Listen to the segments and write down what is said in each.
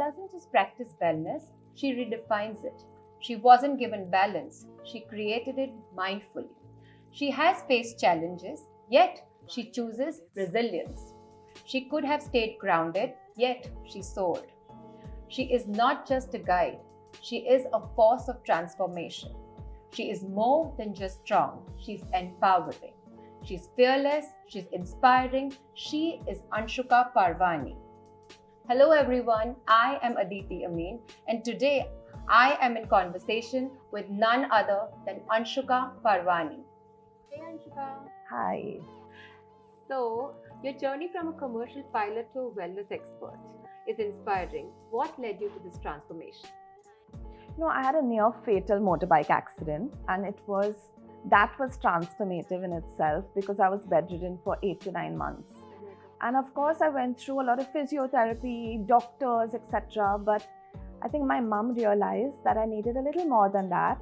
doesn't just practice wellness, she redefines it. She wasn't given balance, she created it mindfully. She has faced challenges, yet she chooses resilience. She could have stayed grounded, yet she soared. She is not just a guide, she is a force of transformation. She is more than just strong, she's empowering. She's fearless, she's inspiring, she is Anshuka Parwani. Hello everyone, I am Aditi Amin, and today I am in conversation with none other than Anshuka Parwani. Hey Anshuka. Hi. So, your journey from a commercial pilot to a wellness expert is inspiring. What led you to this transformation? I had a near fatal motorbike accident, and that was transformative in itself because I was bedridden for 8 to 9 months. And of course, I went through a lot of physiotherapy, doctors, etc. But I think my mom realized that I needed a little more than that.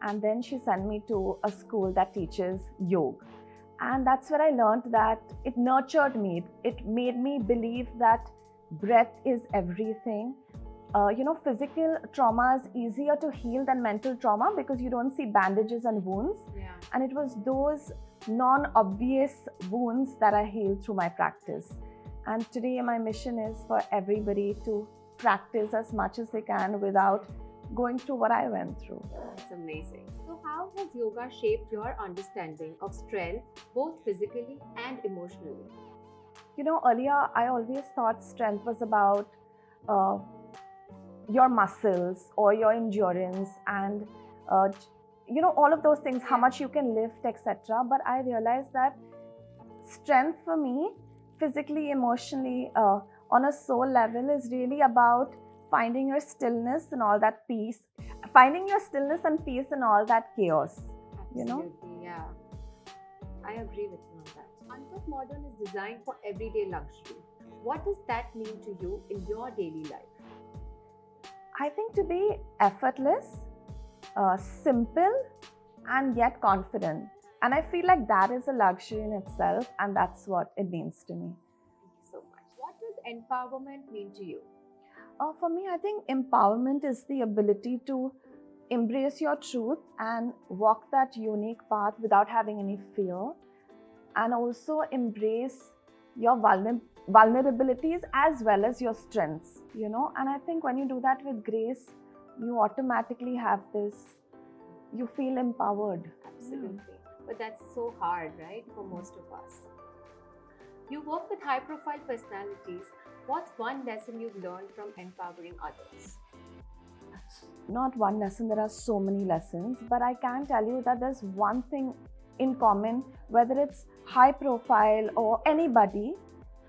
And then she sent me to a school that teaches yoga. And that's where I learned that it nurtured me. It made me believe that breath is everything. Physical trauma is easier to heal than mental trauma because you don't see bandages and wounds. Yeah. And it was those non-obvious wounds that I healed through my practice. And today my mission is for everybody to practice as much as they can without going through what I went through. That's amazing. So how has yoga shaped your understanding of strength, both physically and emotionally? Earlier I always thought strength was about your muscles or your endurance and all of those things, how much you can lift, etc. But I realized that strength for me, physically, emotionally, on a soul level, is really about finding your stillness and all that peace, finding your stillness and peace in all that chaos. Absolutely, yeah. I agree with you on that. Uncut Modern is designed for everyday luxury. What does that mean to you in your daily life? I think to be effortless, simple, and yet confident. And I feel like that is a luxury in itself, and that's what it means to me. Thank you so much. What does empowerment mean to you? For me, I think empowerment is the ability to embrace your truth and walk that unique path without having any fear, and also embrace your vulnerabilities as well as your strengths, and I think when you do that with grace, you automatically have you feel empowered. Absolutely. But that's so hard, right, for most of us. You work with high profile personalities. What's one lesson you've learned from empowering others? Not one lesson, there are so many lessons, but I can tell you that there's one thing in common, whether it's high profile or anybody.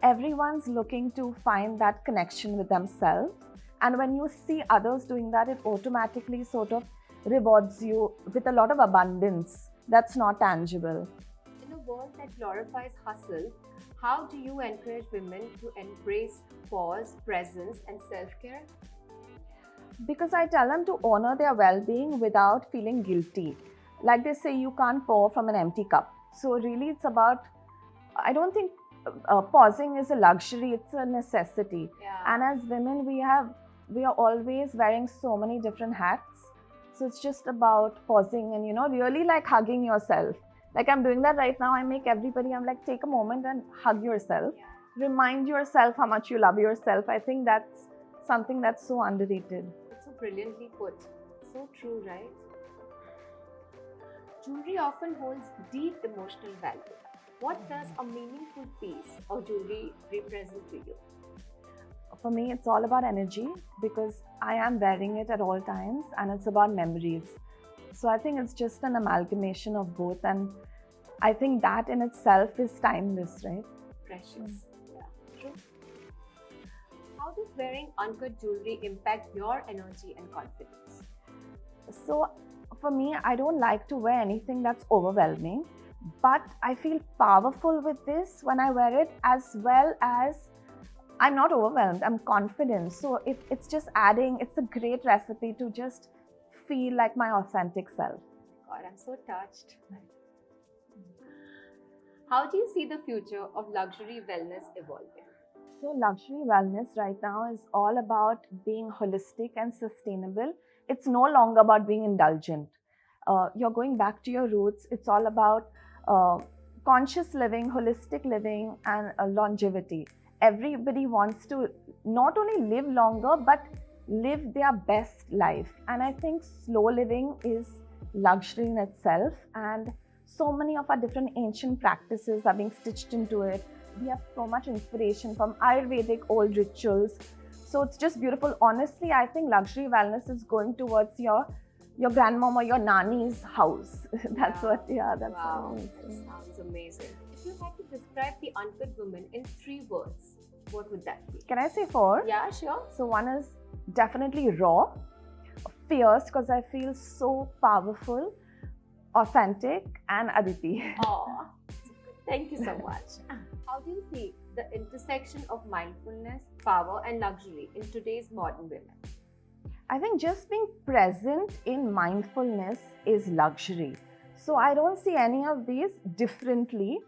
Everyone's looking to find that connection with themselves. And when you see others doing that, it automatically sort of rewards you with a lot of abundance that's not tangible. In a world that glorifies hustle, how do you encourage women to embrace pause, presence, and self-care? Because I tell them to honor their well-being without feeling guilty. Like they say, you can't pour from an empty cup. So really it's about, I don't think pausing is a luxury, it's a necessity. Yeah. And as women, we are always wearing so many different hats. So it's just about pausing and, really like hugging yourself. Like I'm doing that right now. I make everybody, I'm like, take a moment and hug yourself. Yeah. Remind yourself how much you love yourself. I think that's something that's so underrated. It's so brilliantly put. So true, right? Jewelry often holds deep emotional value. What does a meaningful piece of jewelry represent to you? For me, it's all about energy because I am wearing it at all times, and it's about memories. So I think it's just an amalgamation of both, and I think that in itself is timeless, right? Precious. Yeah, true. How does wearing uncut jewelry impact your energy and confidence? So for me, I don't like to wear anything that's overwhelming, but I feel powerful with this when I wear it, as well as I'm not overwhelmed, I'm confident. So it's just adding, it's a great recipe to just feel like my authentic self. God, I'm so touched. How do you see the future of luxury wellness evolving? So, luxury wellness right now is all about being holistic and sustainable. It's no longer about being indulgent. You're going back to your roots. It's all about uh, conscious living, holistic living, and longevity. Everybody wants to not only live longer, but live their best life. And I think slow living is luxury in itself. And so many of our different ancient practices are being stitched into it. We have so much inspiration from Ayurvedic old rituals. So it's just beautiful. Honestly, I think luxury wellness is going towards your grandmom or your nanny's house. That's Wow. what, yeah, that's Wow, what I that mean. sounds amazing. If you had to describe the uncut woman in 3 words, what would that be? Can I say four? Yeah, sure. So one is definitely raw, fierce, because I feel so powerful, authentic, and Aditi. Aw, thank you so much. How do you see the intersection of mindfulness, power, and luxury in today's modern women? I think just being present in mindfulness is luxury. So I don't see any of these differently.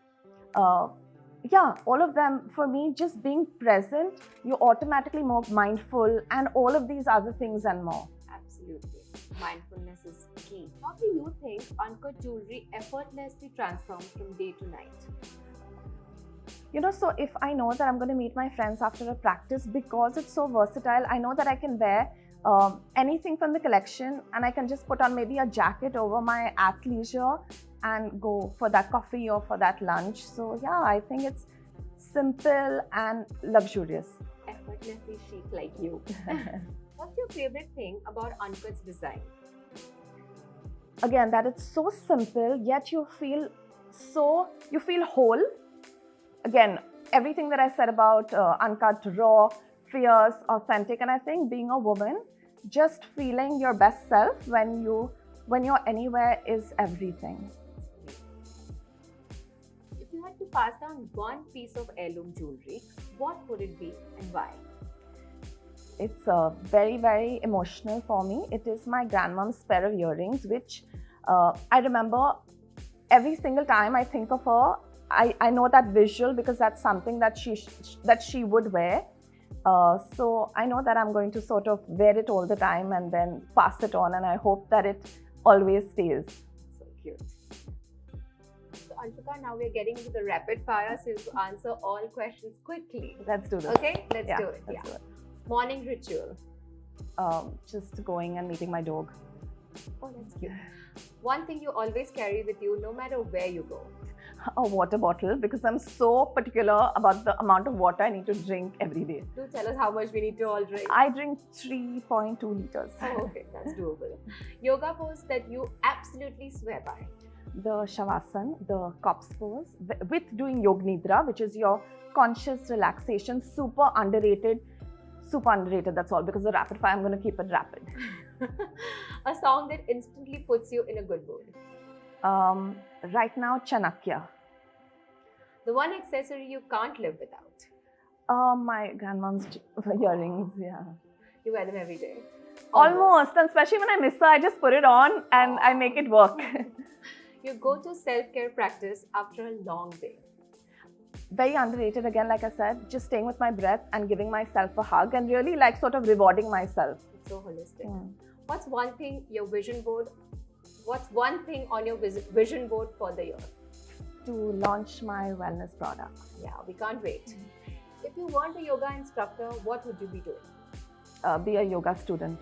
Yeah, all of them for me, just being present, you're automatically more mindful, and all of these other things and more. Absolutely. Mindfulness is key. How do you think uncut jewelry effortlessly transforms from day to night? So if I know that I'm going to meet my friends after a practice, because it's so versatile, I know that I can wear anything from the collection, and I can just put on maybe a jacket over my athleisure and go for that coffee or for that lunch. So yeah, I think it's simple and luxurious. Effortlessly chic like you. What's your favorite thing about Uncut's design? Again, that it's so simple, yet you feel whole. Again, everything that I said about uncut, raw, fierce, authentic, and I think being a woman, just feeling your best self when you're anywhere is everything. If you had to pass down one piece of heirloom jewelry, what would it be and why? It's very, very emotional for me. It is my grandmom's pair of earrings, which I remember every single time I think of her. I know that visual because that's something that she would wear. So I know that I'm going to sort of wear it all the time and then pass it on, and I hope that it always stays. So cute. So Anshuka, now we're getting into the rapid fire, so you have to answer all questions quickly. Let's do this. Okay, let's do it. Let's do it. Morning ritual. Just going and meeting my dog. Oh, that's cute. One thing you always carry with you no matter where you go. A water bottle, because I'm so particular about the amount of water I need to drink every day. Do tell us how much we need to all drink. I drink 3.2 liters. Oh, okay, that's doable. Yoga pose that you absolutely swear by. The Shavasana, the Corpse pose, with doing Yog Nidra, which is your conscious relaxation. Super underrated, that's all. Because the rapid fire, I'm going to keep it rapid. A song that instantly puts you in a good mood. Right now, Chanakya. The one accessory you can't live without. My grandmom's earrings, yeah. You wear them every day. Almost. And especially when I miss her, I just put it on and I make it work. You go to self-care practice after a long day. Very underrated, again, like I said, just staying with my breath and giving myself a hug and really like sort of rewarding myself. It's so holistic. What's one thing on your vision board for the year? To launch my wellness products. Yeah, we can't wait. If you weren't a yoga instructor, what would you be doing? Be a yoga student.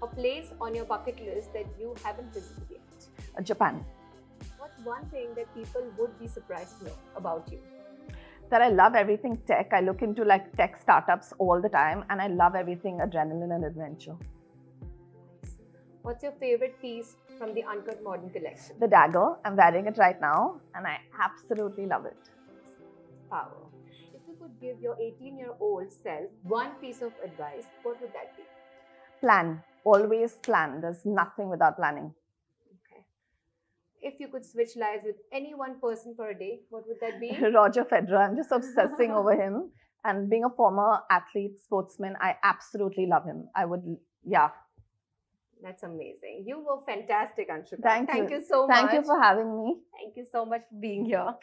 A place on your bucket list that you haven't visited yet? Japan. What's one thing that people would be surprised to know about you? That I love everything tech. I look into like tech startups all the time, and I love everything adrenaline and adventure. What's your favorite piece from the Uncut Modern collection? The dagger. I'm wearing it right now and I absolutely love it. Power. If you could give your 18-year-old self one piece of advice, what would that be? Plan. Always plan. There's nothing without planning. Okay. If you could switch lives with any one person for a day, what would that be? Roger Federer. I'm just obsessing over him. And being a former athlete, sportsman, I absolutely love him. That's amazing. You were fantastic, Anshuka. Thank you so much. Thank you for having me. Thank you so much for being here.